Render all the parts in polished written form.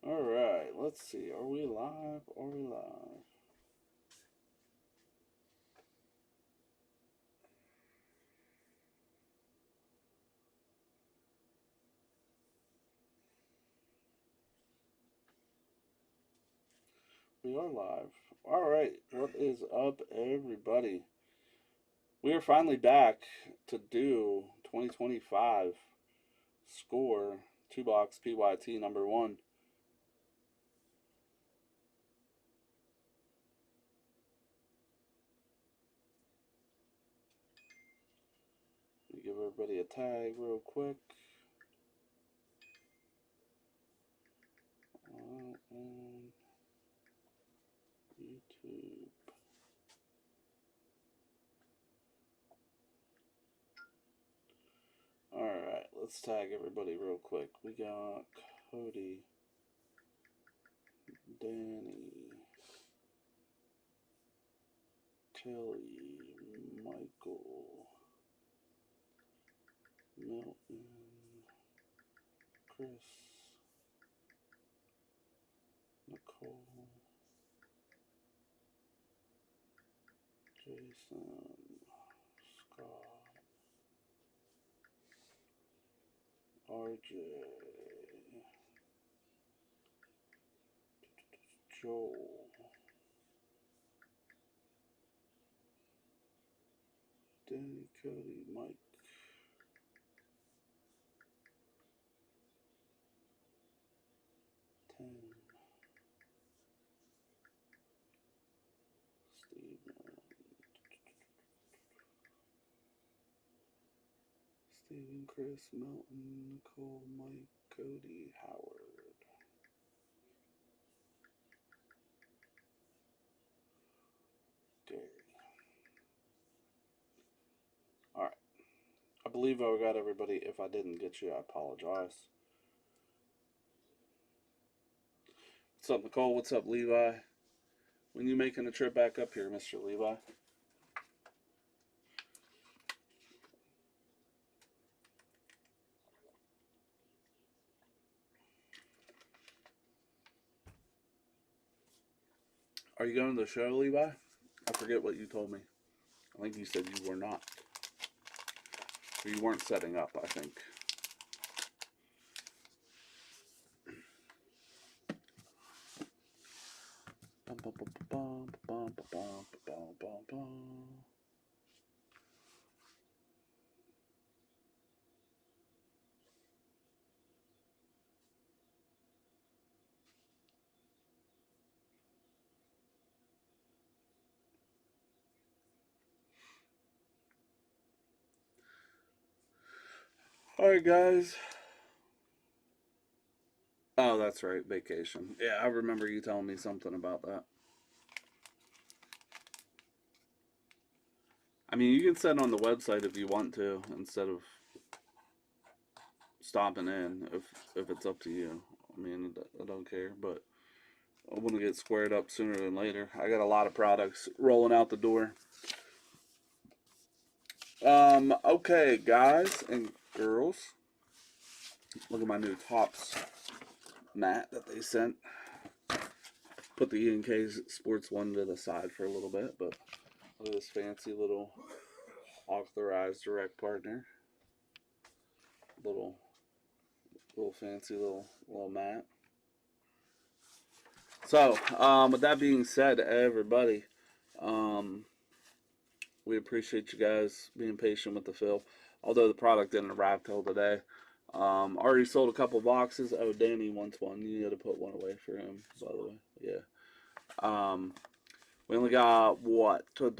All right, let's see. Are we live? Are we live? We are live. All right, what is up, everybody? We are finally back to do 2025 score 2-box PYT number one. Let me give everybody a tag real quick. On YouTube. Alright, let's tag everybody real quick. We got Cody, Danny, Kelly, Michael, Milton, Chris, Nicole, Jason, Scott, RJ, Joel, Danny, Cody, Mike, Tim, Steven, Chris, Milton, Nicole, Mike, Cody, Howard. Gary. Alright. I believe I got everybody. If I didn't get you, I apologize. What's up, Nicole? What's up, Levi? When you making a trip back up here, Mr. Levi? Are you going to the show, Levi? I forget what you told me. I think you said you were not. Or you weren't setting up, I think. Alright, guys. Oh, that's right, vacation. Yeah, I remember you telling me something about that. I mean, you can set it on the website if you want to, instead of stopping in, if it's up to you. I mean, I don't care, but I want to get squared up sooner than later. I got a lot of products rolling out the door. Okay, guys and girls. Look at my new Tops mat that they sent. Put the E&K Sports one to the side for a little bit, but look at this fancy little authorized direct partner. Little fancy little mat. So, with that being said, everybody, we appreciate you guys being patient with the fill. Although the product didn't arrive till today. Already sold a couple boxes. Oh, Danny wants one. You got to put one away for him, by the way. Yeah. We only got, what, 3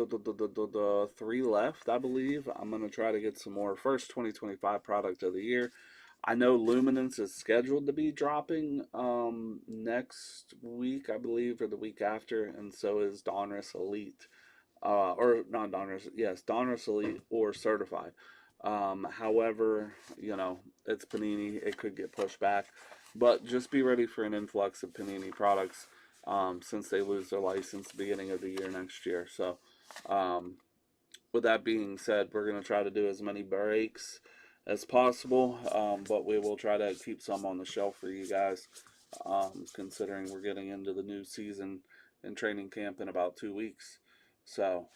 left, I believe. I'm going to try to get some more. First 2025 product of the year. I know Luminance is scheduled to be dropping next week, I believe, or the week after, and so is Donruss Elite. Or not Donruss, yes, Donruss Elite or Certified. However, you know, it's Panini. It could get pushed back. But just be ready for an influx of Panini products since they lose their license beginning of the year next year. So, with that being said, we're going to try to do as many breaks as possible, but we will try to keep some on the shelf for you guys considering we're getting into the new season and training camp in about 2 weeks. So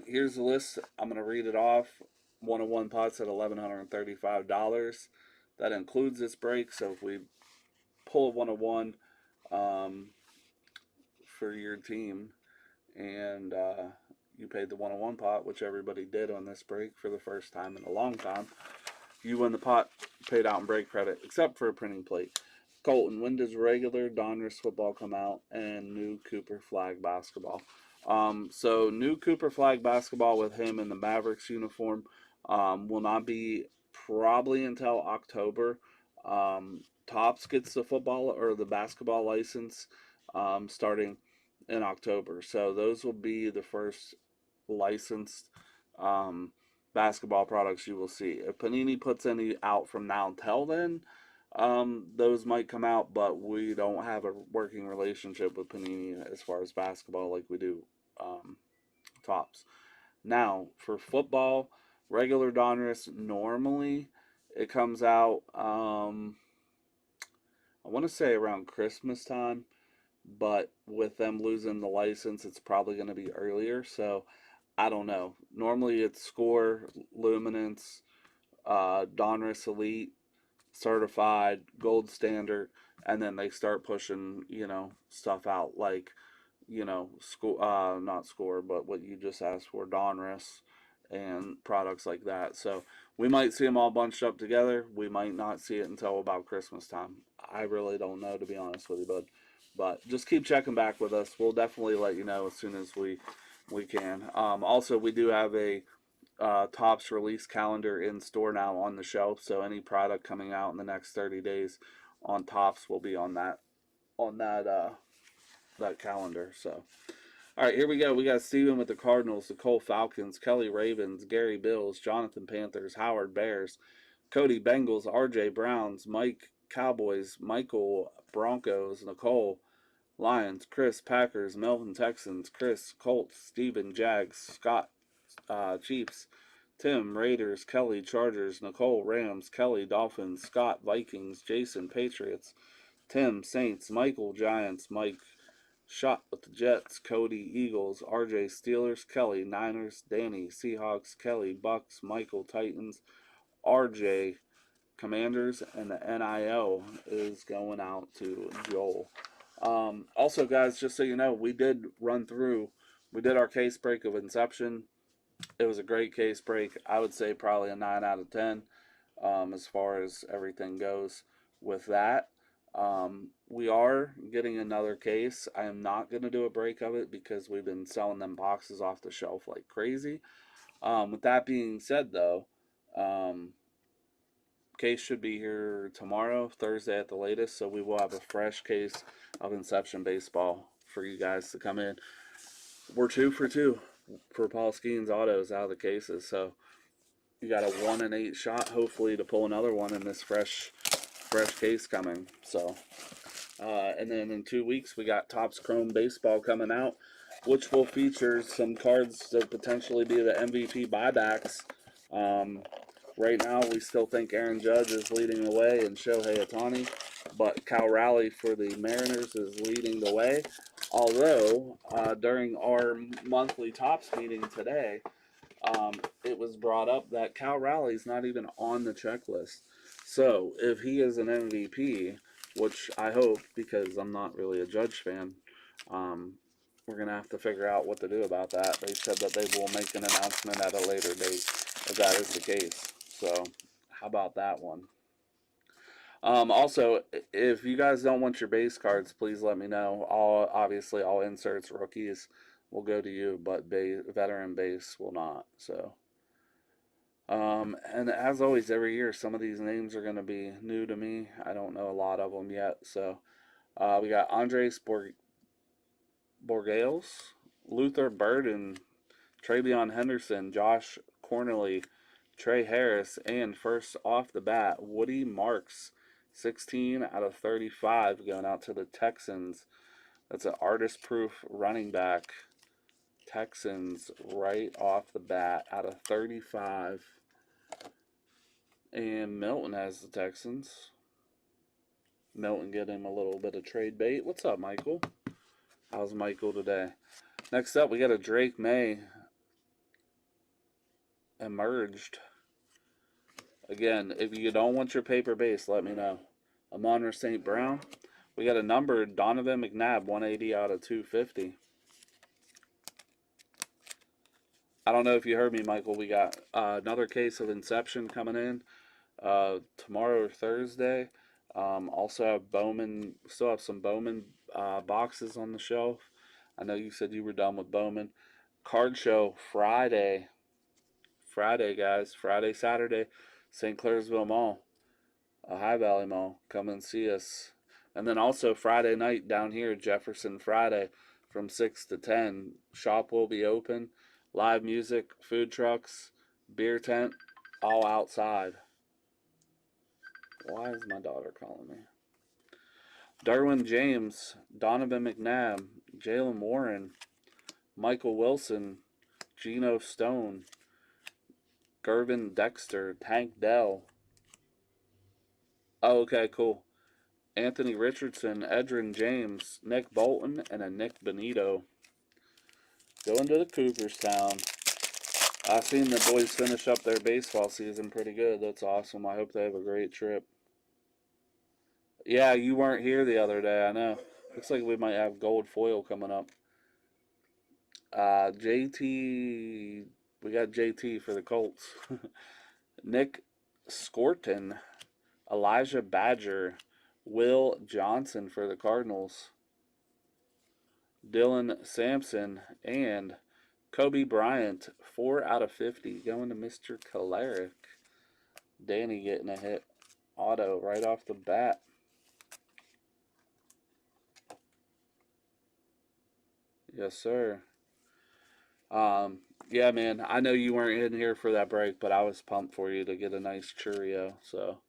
here's the list. I'm going to read it off. 101 pots at $1,135. That includes this break. So if we pull a 101 for your team and you paid the 101 pot, which everybody did on this break for the first time in a long time, you win the pot paid out in break credit, except for a printing plate. Colton, when does regular Donruss football come out and new Cooper flag basketball? So new Cooper flag basketball with him in the Mavericks uniform will not be probably until October. Topps gets the football or the basketball license starting in October. So those will be the first licensed basketball products you will see. If Panini puts any out from now until then, those might come out, but we don't have a working relationship with Panini as far as basketball like we do Topps. Now, for football, regular Donruss, normally it comes out, I want to say around Christmas time, but with them losing the license, it's probably going to be earlier. So I don't know. Normally it's Score, Luminance, Donruss Elite, Certified, Gold Standard, and then they start pushing, stuff out like, not Score, but what you just asked for, Donruss and products like that. So we might see them all bunched up together. We might not see it until about Christmas time. I really don't know, to be honest with you, bud. But just keep checking back with us. We'll definitely let you know as soon as we can. Also, we do have a Topps release calendar in store now on the shelf. So any product coming out in the next 30 days on Topps will be on that that calendar. So, all right, here we go. We got Steven with the Cardinals, Nicole Falcons, Kelly Ravens, Gary Bills, Jonathan Panthers, Howard Bears, Cody Bengals, RJ Browns, Mike Cowboys, Michael Broncos, Nicole Lions, Chris Packers, Melvin Texans, Chris Colts, Steven Jags, Scott Chiefs, Tim Raiders, Kelly Chargers, Nicole Rams, Kelly Dolphins, Scott Vikings, Jason Patriots, Tim Saints, Michael Giants, Mike Shot with the Jets, Cody Eagles, RJ Steelers, Kelly Niners, Danny Seahawks, Kelly Bucks, Michael Titans, RJ Commanders, and the NIL is going out to Joel. Also, guys, just so you know, we did our case break of Inception. It was a great case break. I would say probably a 9 out of 10 as far as everything goes with that. We are getting another case. I am not going to do a break of it because we've been selling them boxes off the shelf like crazy. With that being said, though, case should be here tomorrow, Thursday at the latest, so we will have a fresh case of Inception Baseball for you guys to come in. We're 2 for 2 for Paul Skeens autos out of the cases, so you got a 1 in 8 shot, hopefully, to pull another one in this fresh case coming. So, and then in 2 weeks, we got Topps Chrome Baseball coming out, which will feature some cards to potentially be the MVP buybacks. Right now, we still think Aaron Judge is leading the way and Shohei Ohtani, but Cal Raleigh for the Mariners is leading the way. Although, during our monthly Topps meeting today, it was brought up that Cal Raleigh's not even on the checklist. So, if he is an MVP, which I hope, because I'm not really a Judge fan, we're going to have to figure out what to do about that. They said that they will make an announcement at a later date if that is the case. So, how about that one? Also, if you guys don't want your base cards, please let me know. Obviously, all inserts, rookies will go to you, but veteran base will not. So, and as always, every year, some of these names are going to be new to me. I don't know a lot of them yet. So, we got Andres Borgales, Luther Burden, Travion Henderson, Josh Cornely, Trey Harris, and first off the bat, Woody Marks, 16 out of 35 going out to the Texans. That's an artist-proof running back. Texans right off the bat out of 35. And Milton has the Texans. Milton get him a little bit of trade bait. What's up, Michael? How's Michael today? Next up, we got a Drake May emerged. Again, if you don't want your paper base, let me know. Amon St. Brown. We got a numbered Donovan McNabb, 180 out of 250. I don't know if you heard me, Michael. We got another case of Inception coming in tomorrow or Thursday. Also have Bowman. Still have some Bowman boxes on the shelf. I know you said you were done with Bowman. Card show Friday. Friday, guys. Friday, Saturday. St. Clairsville Mall. High Valley Mall. Come and see us. And then also Friday night down here, Jefferson Friday from 6 to 10. Shop will be open. Live music, food trucks, beer tent, all outside. Why is my daughter calling me? Derwin James, Donovan McNabb, Jalen Warren, Michael Wilson, Geno Stone, Gervin Dexter, Tank Dell. Oh, okay, cool. Anthony Richardson, Edrin James, Nick Bolton, and a Nick Benito. Going to the Cooperstown. I've seen the boys finish up their baseball season pretty good. That's awesome. I hope they have a great trip. Yeah, you weren't here the other day, I know. Looks like we might have gold foil coming up. JT, we got JT for the Colts. Nick Scorton, Elijah Badger, Will Johnson for the Cardinals, Dylan Sampson, and Kobe Bryant, 4 out of 50, going to Mr. Kalarick. Danny getting a hit auto right off the bat. Yes, sir. Yeah, man, I know you weren't in here for that break, but I was pumped for you to get a nice Churio. So,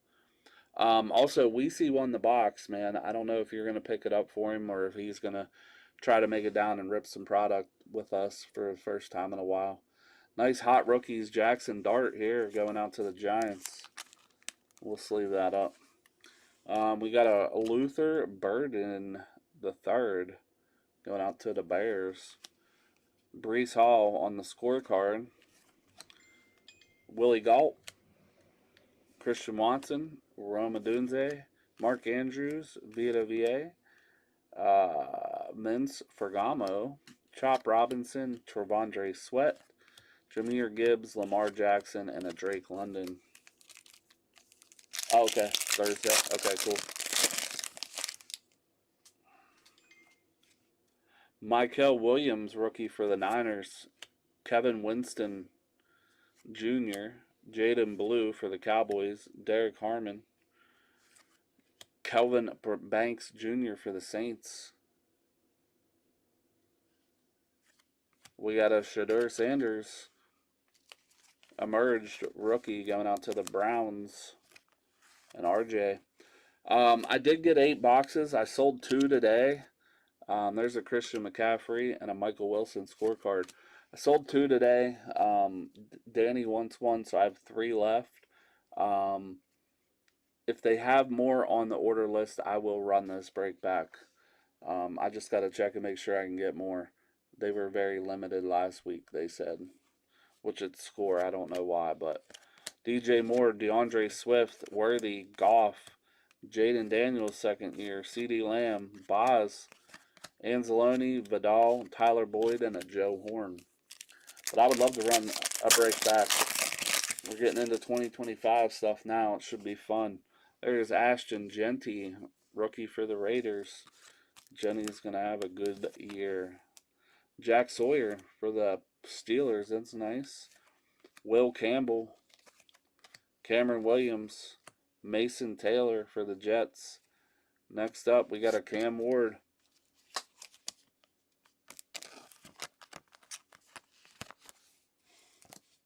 also, Weesey won the box, man. I don't know if you're going to pick it up for him or if he's going to try to make it down and rip some product with us for the first time in a while. Nice hot rookies, Jackson Dart here going out to the Giants. We'll sleeve that up. We got a Luther Burden the third going out to the Bears. Brees Hall on the scorecard. Willie Galt, Christian Watson, Roma Dunze, Mark Andrews, Vita VA, Mince Fergamo, Chop Robinson, Trevondre Sweat, Jameer Gibbs, Lamar Jackson, and a Drake London. Oh, okay, Thursday. Okay, cool. Michael Williams, rookie for the Niners. Kevin Winston Jr., Jaden Blue for the Cowboys. Derek Harmon. Kelvin Banks Jr. for the Saints. We got a Shadur Sanders emerged rookie going out to the Browns and RJ. I did get 8 boxes. I sold 2 today. There's a Christian McCaffrey and a Michael Wilson scorecard. I sold 2 today. Danny wants 1, so I have 3 left. If they have more on the order list, I will run this break back. I just got to check and make sure I can get more. They were very limited last week, they said. Which it's score, I don't know why, but DJ Moore, DeAndre Swift, Worthy, Goff, Jaden Daniels second year, CD Lamb, Boz, Anzalone, Vidal, Tyler Boyd, and a Joe Horn. But I would love to run a break back. We're getting into 2025 stuff now. It should be fun. There's Ashton Genty, rookie for the Raiders. Jenny's going to have a good year. Jack Sawyer for the Steelers. That's nice. Will Campbell. Cameron Williams. Mason Taylor for the Jets. Next up, we got a Cam Ward.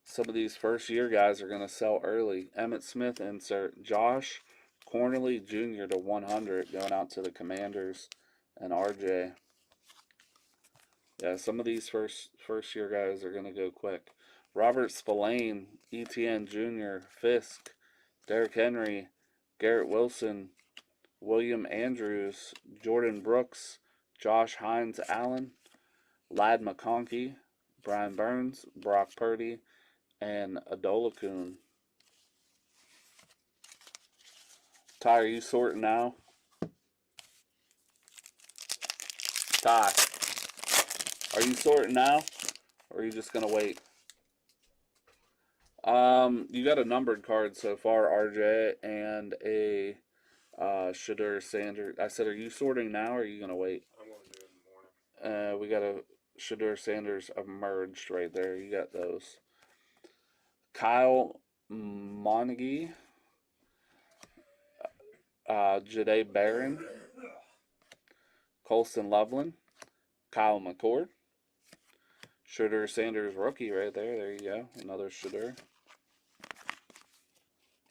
Some of these first-year guys are going to sell early. Emmitt Smith insert. Josh Cornerly Jr. to 100 going out to the Commanders and RJ. Yeah, some of these first-year guys are going to go quick. Robert Spillane, ETN Jr., Fisk, Derrick Henry, Garrett Wilson, William Andrews, Jordan Brooks, Josh Hines Allen, Lad McConkey, Brian Burns, Brock Purdy, and Adolakun. Ty, are you sorting now? Ty, are you sorting now? Or are you just going to wait? You got a numbered card so far, RJ, and a Shadur Sanders. I said, are you sorting now or are you going to wait? I'm going to do it in the morning. We got a Shadur Sanders emerged right there. You got those. Kyle Monaghy, Jade Barron, Colston Loveland, Kyle McCord, Shadur Sanders rookie right there. There you go. Another Shadur.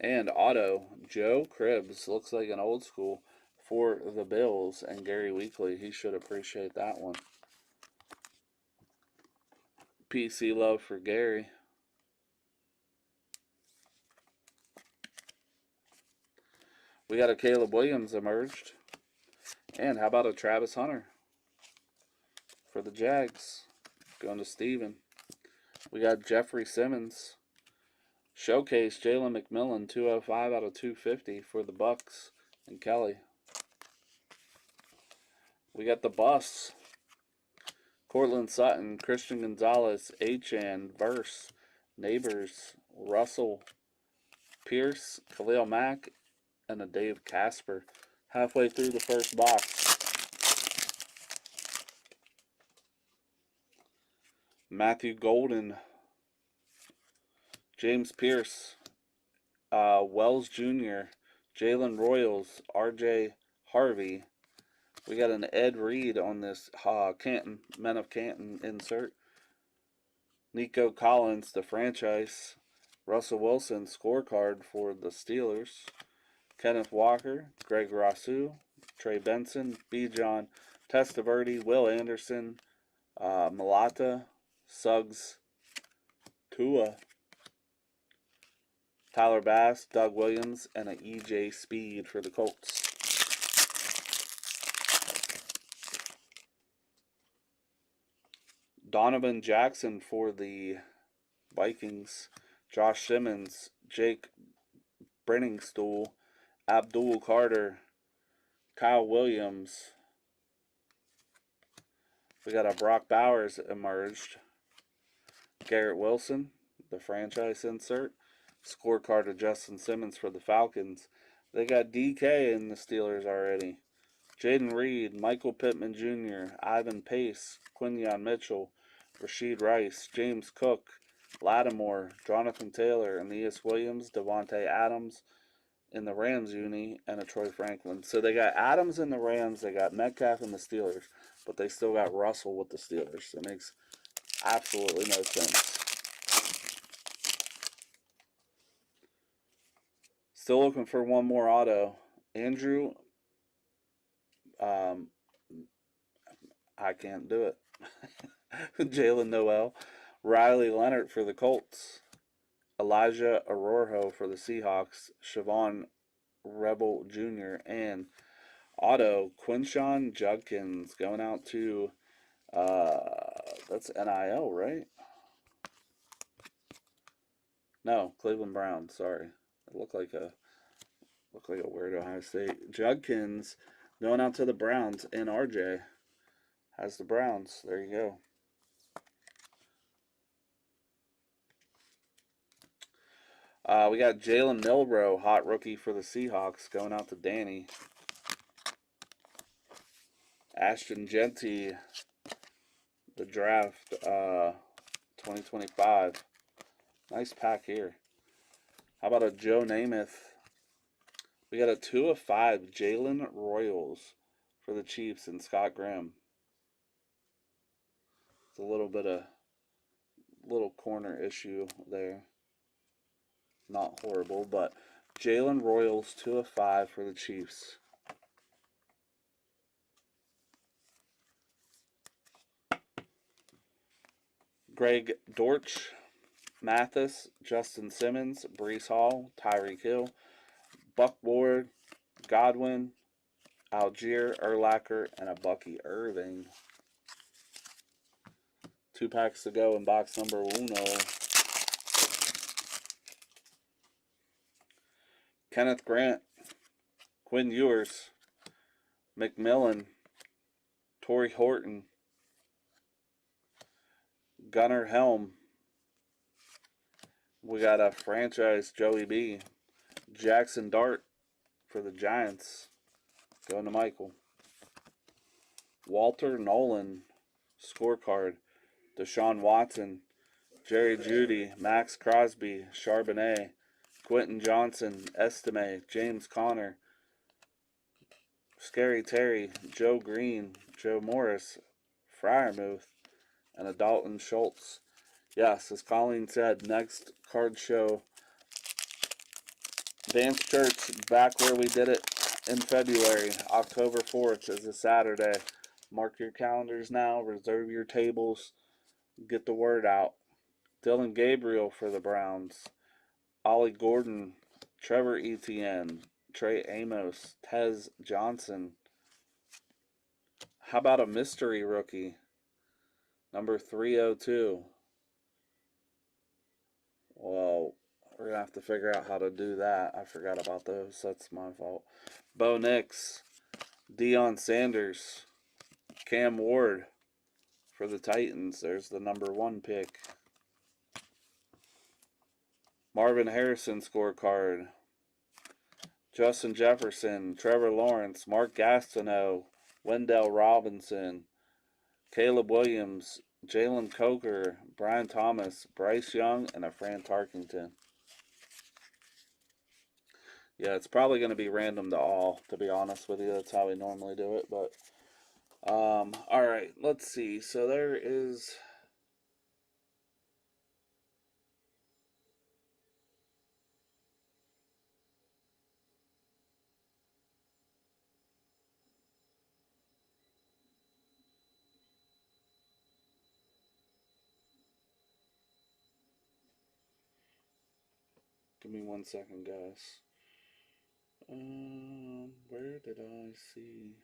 And auto, Joe Cribbs. Looks like an old school for the Bills. And Gary Weekly. He should appreciate that one. PC love for Gary. We got a Caleb Williams emerged. And how about a Travis Hunter for the Jags? Going to Steven. We got Jeffrey Simmons. Showcase Jalen McMillan, 205 out of 250 for the Bucks and Kelly. We got the Bus. Cortland Sutton, Christian Gonzalez, Achan, Verse, Neighbors, Russell, Pierce, Khalil Mack, and a Dave Casper. Halfway through the first box. Matthew Golden, James Pierce, Wells Jr., Jalen Royals, RJ Harvey. We got an Ed Reed on this Canton, Men of Canton insert. Nico Collins, the franchise. Russell Wilson, scorecard for the Steelers. Kenneth Walker, Greg Rousseau, Trey Benson, B. John Testaverde, Will Anderson, Malata, Suggs, Tua, Tyler Bass, Doug Williams, and an EJ Speed for the Colts. Donovan Jackson for the Vikings. Josh Simmons, Jake Brenningstool, Abdul Carter, Kyle Williams. We got a Brock Bowers emerged. Garrett Wilson, the franchise insert. Scorecard of Justin Simmons for the Falcons. They got DK in the Steelers already. Jaden Reed, Michael Pittman Jr., Ivan Pace, Quinyon Mitchell, Rasheed Rice, James Cook, Lattimore, Jonathan Taylor, Aeneas Williams, Devontae Adams in the Rams uni, and a Troy Franklin. So they got Adams in the Rams, they got Metcalf in the Steelers, but they still got Russell with the Steelers. It makes absolutely no sense. Still looking for one more auto. Andrew, I can't do it. Jalen Noel, Riley Leonard for the Colts, Elijah Arroyo for the Seahawks, Siobhan Rebel Jr., and auto Quinshon Judkins going out to, that's NIL, right? No, Cleveland Browns, sorry. It looked like a weird Ohio State. Judkins going out to the Browns, and RJ has the Browns. There you go. We got Jalen Milroe, hot rookie for the Seahawks, going out to Danny. Ashton Genty, the draft, 2025. Nice pack here. How about a Joe Namath? We got a 2 of 5 Jalen Royals for the Chiefs and Scott Graham. It's a little corner issue there. Not horrible, but Jalen Royals 2 of 5 for the Chiefs. Greg Dortch, Mathis, Justin Simmons, Breece Hall, Tyreek Hill, Buck Ward, Godwin, Algier, Urlacher, and a Bucky Irving. 2 packs to go in box number 1. Kenneth Grant, Quinn Ewers, McMillan, Torrey Horton, Gunnar Helm. We got a franchise Joey B. Jackson Dart for the Giants. Going to Michael. Walter Nolan, scorecard. Deshaun Watson, Jerry Jeudy, Max Crosby, Charbonnet, Quentin Johnson, Estime, James Conner, Scary Terry, Joe Green, Joe Morris, Freiermuth, and a Dalton Schultz. Yes, as Colleen said, next card show, Vance Church, back where we did it in February. October 4th is a Saturday. Mark your calendars now. Reserve your tables. Get the word out. Dylan Gabriel for the Browns. Ollie Gordon, Trevor Etienne, Trey Amos, Tez Johnson. How about a mystery rookie? Number 302. Well, we're going to have to figure out how to do that. I forgot about those. That's my fault. Bo Nix, Deion Sanders, Cam Ward for the Titans. There's the number 1 pick. Marvin Harrison scorecard. Justin Jefferson, Trevor Lawrence, Mark Gastineau, Wendell Robinson, Caleb Williams, Jalen Coker, Brian Thomas, Bryce Young, and a Fran Tarkington. Yeah, it's probably going to be random to all, to be honest with you. That's how we normally do it. But, all right, let's see. So there is... Give me 1 second, guys. Where did I see?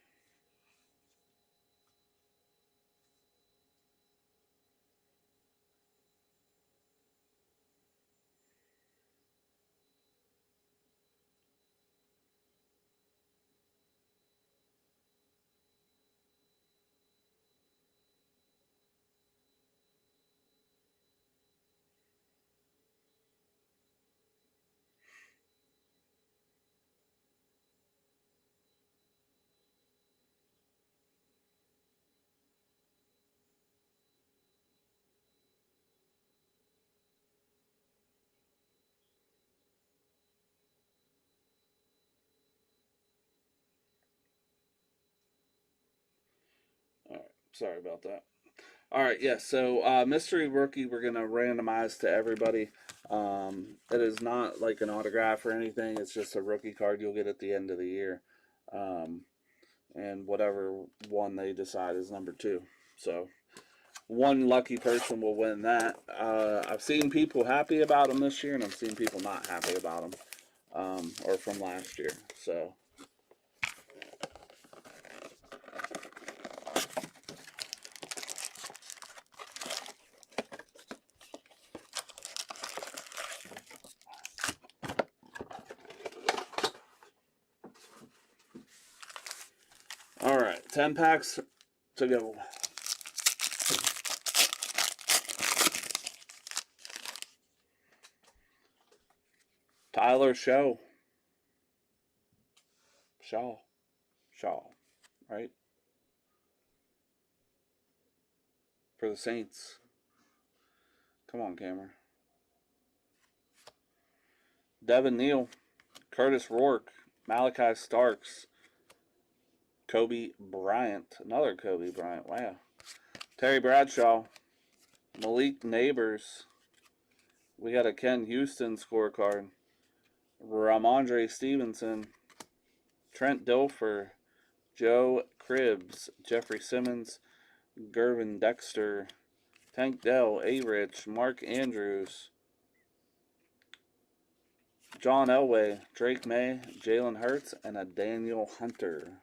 All right, sorry about that. All right, yeah, so mystery rookie we're going to randomize to everybody. It is not like an autograph or anything. It's just a rookie card you'll get at the end of the year. And whatever one they decide is number 2. So 1 lucky person will win that. I've seen people happy about them this year, and I've seen people not happy about them, or from last year. So... All right, 10 packs to go. Tyler Shaw, right? For the Saints. Come on, camera. Devin Neal, Curtis Rourke, Malachi Starks, Kobe Bryant, another Kobe Bryant, wow. Terry Bradshaw, Malik Neighbors. We got a Ken Houston scorecard. Ramondre Stevenson, Trent Dilfer, Joe Cribbs, Jeffrey Simmons, Gervin Dexter, Tank Dell, A-Rich, Mark Andrews, John Elway, Drake May, Jalen Hurts, and a Daniel Hunter.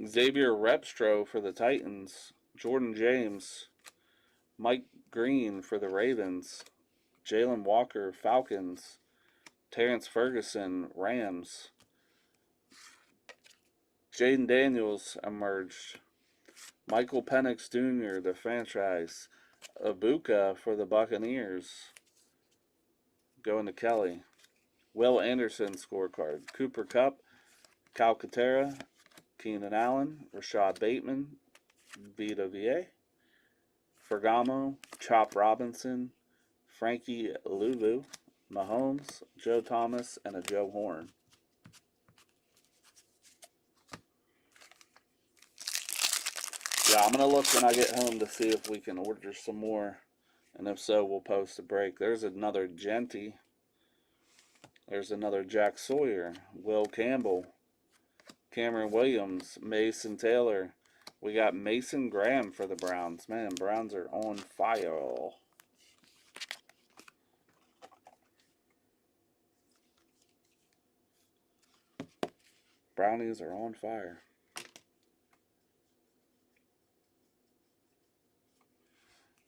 Xavier Repstro for the Titans. Jordan James. Mike Green for the Ravens. Jalen Walker, Falcons. Terrence Ferguson, Rams. Jaden Daniels emerged. Michael Penix Jr., the franchise. Ibuka for the Buccaneers. Going to Kelly. Will Anderson scorecard. Cooper Kupp, Calcaterra, Keenan Allen, Rashad Bateman, Vita VA. Fergamo, Chop Robinson, Frankie Louvu, Mahomes, Joe Thomas, and a Joe Horn. Yeah, I'm going to look when I get home to see if we can order some more. And if so, we'll post a break. There's another Genty. There's another Jack Sawyer. Will Campbell. Cameron Williams. Mason Taylor. We got Mason Graham for the Browns. Man, Browns are on fire. Brownies are on fire.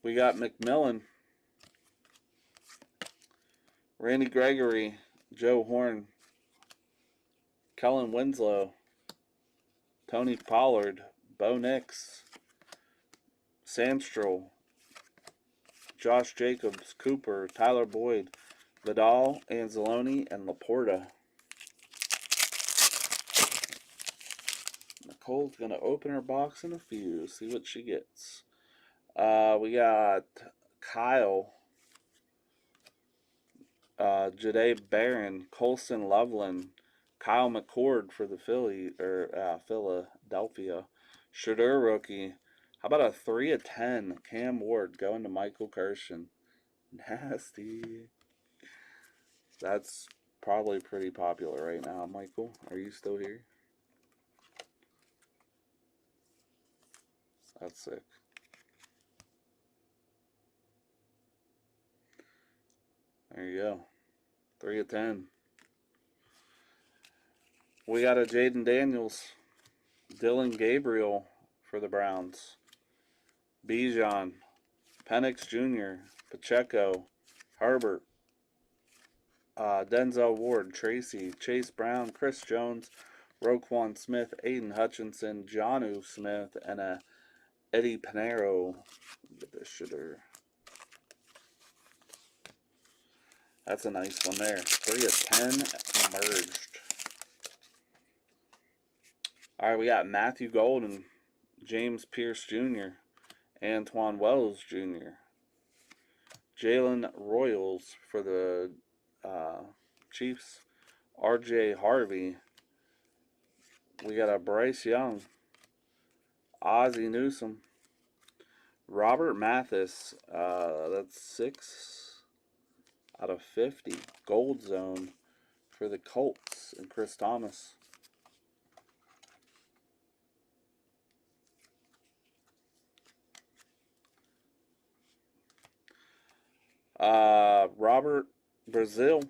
We got McMillan, Randy Gregory, Joe Horn, Kellen Winslow, Tony Pollard, Bo Nix, Samstroll, Josh Jacobs, Cooper, Tyler Boyd, Vidal, Anzalone, and Laporta. Nicole's going to open her box in a few, see what she gets. We got Kyle, Jade Barron, Colson Loveland, Kyle McCord for the Philadelphia. Shadur rookie. How about a 3 of 10? Cam Ward going to Michael Kirshen. Nasty. That's probably pretty popular right now. Michael, are you still here? That's sick. There you go. 3 of 10. We got a Jaden Daniels. Dylan Gabriel for the Browns. Bijan. Penix Jr. Pacheco. Herbert. Denzel Ward. Tracy. Chase Brown. Chris Jones. Roquan Smith. Aiden Hutchinson. Jonnu Smith. And a Eddie Pinheiro. Get this shitter. That's a nice one there. 3 of 10 emerged. All right, we got Matthew Golden, James Pierce Jr., Antoine Wells Jr., Jalen Royals for the Chiefs, R.J. Harvey. We got a Bryce Young, Ozzie Newsome, Robert Mathis. That's 6 out of 50. Gold zone for the Colts and Chris Thomas. Robert Brazil,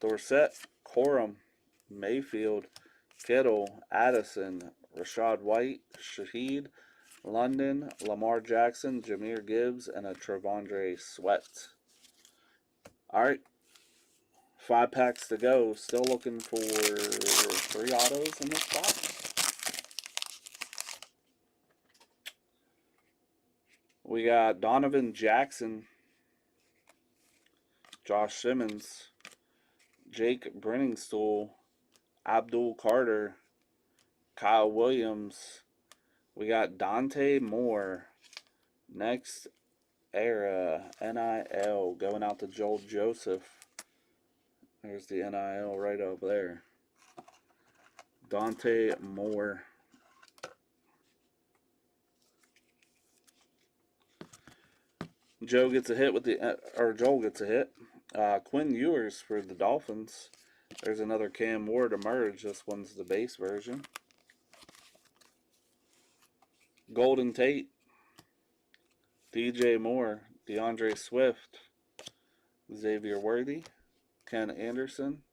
Dorsett, Corum, Mayfield, Kittle, Addison, Rashad White, Shaheed, London, Lamar Jackson, Jahmyr Gibbs, and a Trevondre Sweat. All right, 5 packs to go. Still looking for 3 autos in this box. We got Donovan Jackson, Josh Simmons, Jake Brenningstool, Abdul Carter, Kyle Williams. We got Dante Moore. Next era NIL going out to Joel Joseph. There's the NIL right over there. Dante Moore. Joel gets a hit. Quinn Ewers for the Dolphins. There's another Cam Ward emerge. This one's the base version. Golden Tate. DJ Moore. DeAndre Swift. Xavier Worthy. Ken Anderson.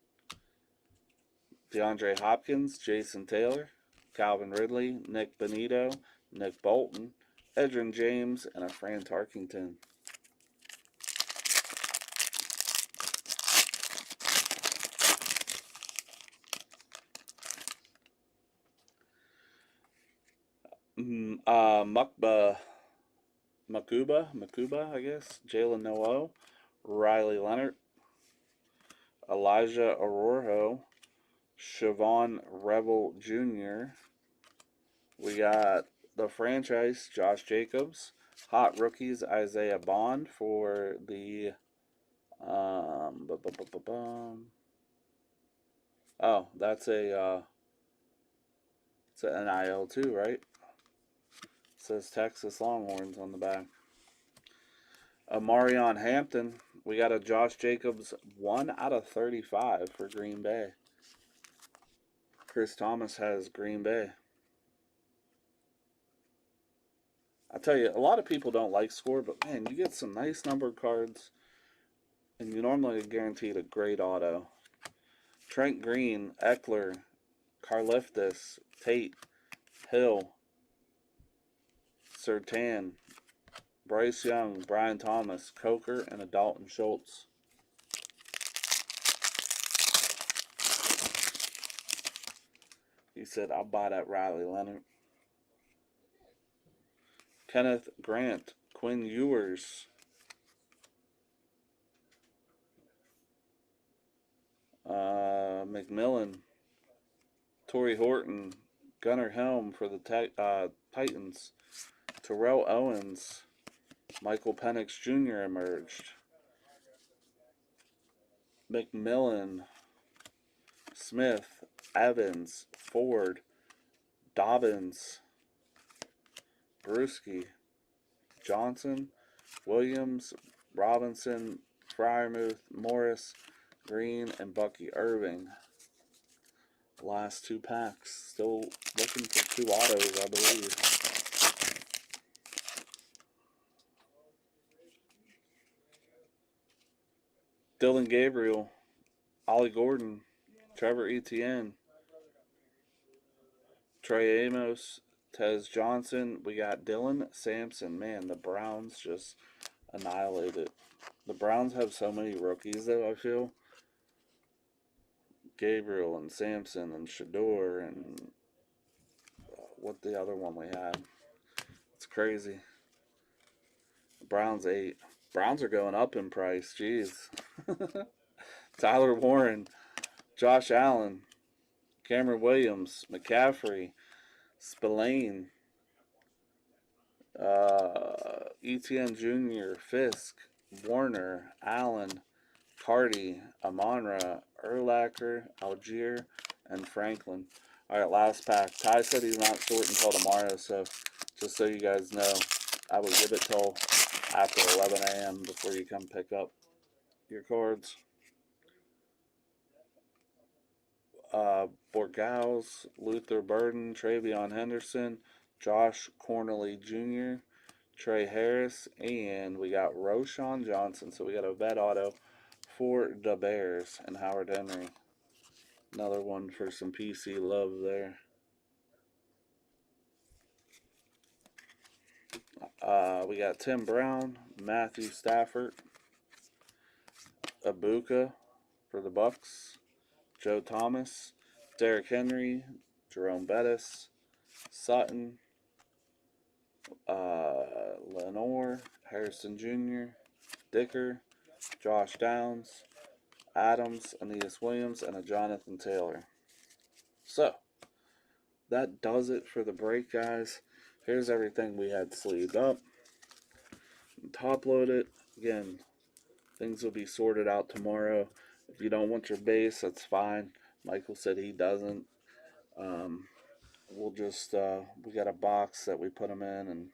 DeAndre Hopkins. Jason Taylor. Calvin Ridley, Nick Benito, Nick Bolton, Edrin James, and a Fran Tarkington. Makuba, I guess. Jalen Noel, Riley Leonard, Elijah Arroyo, Siobhan Revel Jr. We got the franchise, Josh Jacobs. Hot rookies, Isaiah Bond for the oh, that's it's an NIL too, right? It says Texas Longhorns on the back. Marion Hampton. We got a Josh Jacobs 1/35 for Green Bay. Chris Thomas has Green Bay. I tell you, a lot of people don't like score, but man, you get some nice numbered cards, and you normally are guaranteed a great auto. Trent Green, Eckler, Karliftis, Tate, Hill, Surtain, Bryce Young, Brian Thomas, Coker, and a Dalton Schultz. He said, I'll buy that Riley Leonard. Kenneth Grant, Quinn Ewers, McMillan, Torrey Horton, Gunnar Helm for the Titans, Terrell Owens, Michael Penix Jr. emerged, McMillan, Smith, Evans, Ford, Dobbins, Bruschi, Johnson, Williams, Robinson, Fryermuth, Morris, Green, and Bucky Irving. Last two packs. Still looking for two autos, I believe. Dylan Gabriel, Ollie Gordon, Trevor Etienne, Trey Amos, Tez Johnson. We got Dylan Sampson. Man, the Browns just annihilated. The Browns have so many rookies, though, I feel. Gabriel and Sampson and Shador and what the other one we had. It's crazy. Browns 8. Browns are going up in price. Jeez. Tyler Warren, Josh Allen, Cameron Williams, McCaffrey, Spillane, Etienne Jr., Fisk, Warner, Allen, Cardi, Amonra, Urlacher, Algier, and Franklin. All right, last pack. Ty said he's not short until tomorrow, so just so you guys know, I will give it till after 11 a.m. before you come pick up your cards. Borgals, Luther Burden, Travion Henderson, Josh Cornely Jr., Trey Harris, and we got Roshan Johnson. So we got a vet auto for the Bears and Howard Henry. Another one for some PC love there. We got Tim Brown, Matthew Stafford, Abuka for the Bucks, Joe Thomas, Derrick Henry, Jerome Bettis, Sutton, Lenore, Harrison Jr., Dicker, Josh Downs, Adams, Aeneas Williams, and a Jonathan Taylor. So, that does it for the break, guys. Here's everything we had sleeved up. Top load it. Again, things will be sorted out tomorrow. If you don't want your base, that's fine. Michael said he doesn't. We'll just, we got a box that we put them in, and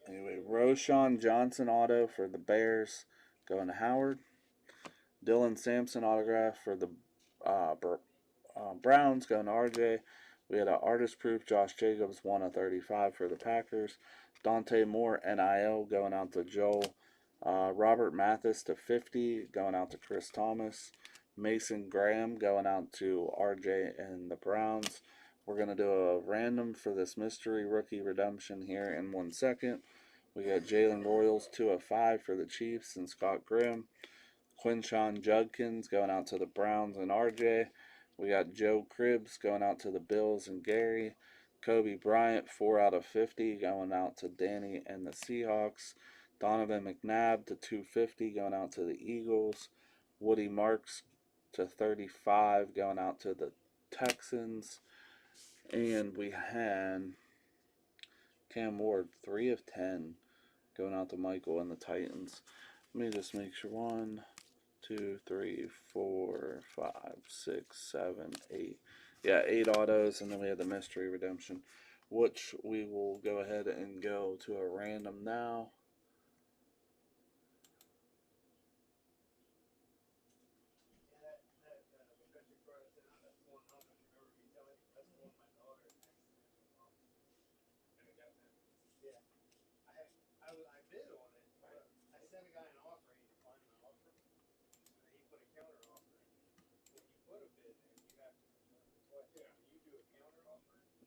anyway, Roshan Johnson auto for the Bears going to Howard. Dylan Sampson autograph for the Browns going to RJ. We had an artist proof Josh Jacobs 1/35 for the Packers. Dante Moore NIL going out to Joel. Robert Mathis /50 going out to Chris Thomas. Mason Graham going out to RJ and the Browns. We're going to do a random for this mystery rookie redemption here in 1 second. We got Jalen Royals 2/5 for the Chiefs and Scott Grimm. Quinshon Judkins going out to the Browns and RJ. We got Joe Cribbs going out to the Bills and Gary. Kobe Bryant 4/50 going out to Danny and the Seahawks. Donovan McNabb to 250 going out to the Eagles. Woody Marks to 35 going out to the Texans. And we had Cam Ward 3/10 going out to Michael and the Titans. Let me just make sure. 1, 2, 3, 4, 5, 6, 7, 8. Yeah, 8 autos, and then we have the mystery redemption, which we will go ahead and go to a random now.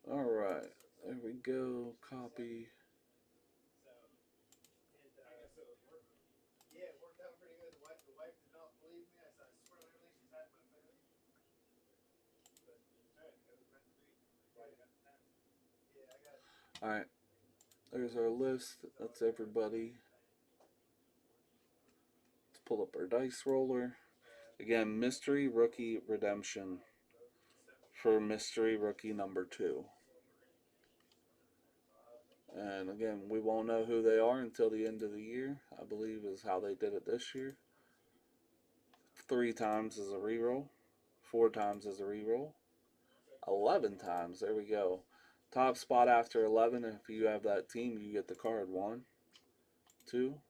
Alright, there we go. Copy. Alright, there's our list. That's everybody. Let's pull up our dice roller. Again, mystery rookie redemption for mystery rookie number 2. And again, we won't know who they are until the end of the year, I believe is how they did it this year. 3 times as a reroll, 4 times as a reroll, 11 times. There we go. Top spot after 11. If you have that team, you get the card. 1, 2,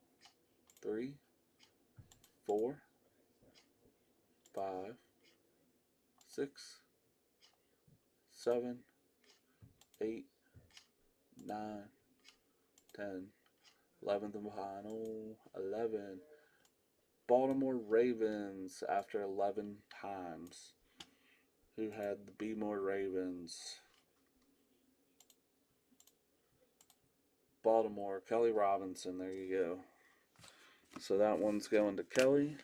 3, 4, 5, 6, 7, 8, 9, 10, 11th and final 11. Baltimore Ravens after 11 times. Who had the B-More Ravens? Baltimore, Kelly Robinson. There you go. So that one's going to Kelly.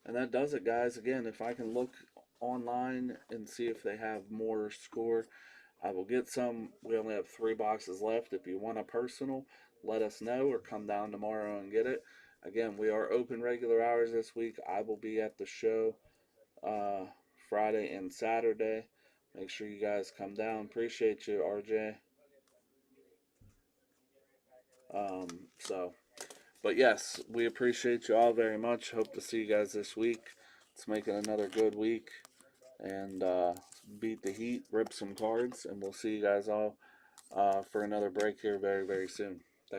And that does it, guys. Again, if I can look online and see if they have more score, I will get some. We only have 3 boxes left. If you want a personal, let us know or come down tomorrow and get it. Again, we are open regular hours this week. I will be at the show Friday and Saturday. Make sure you guys come down. Appreciate you, RJ. But yes, we appreciate you all very much. Hope to see you guys this week. Let's make it another good week and beat the heat, rip some cards, and we'll see you guys all for another break here very, very soon.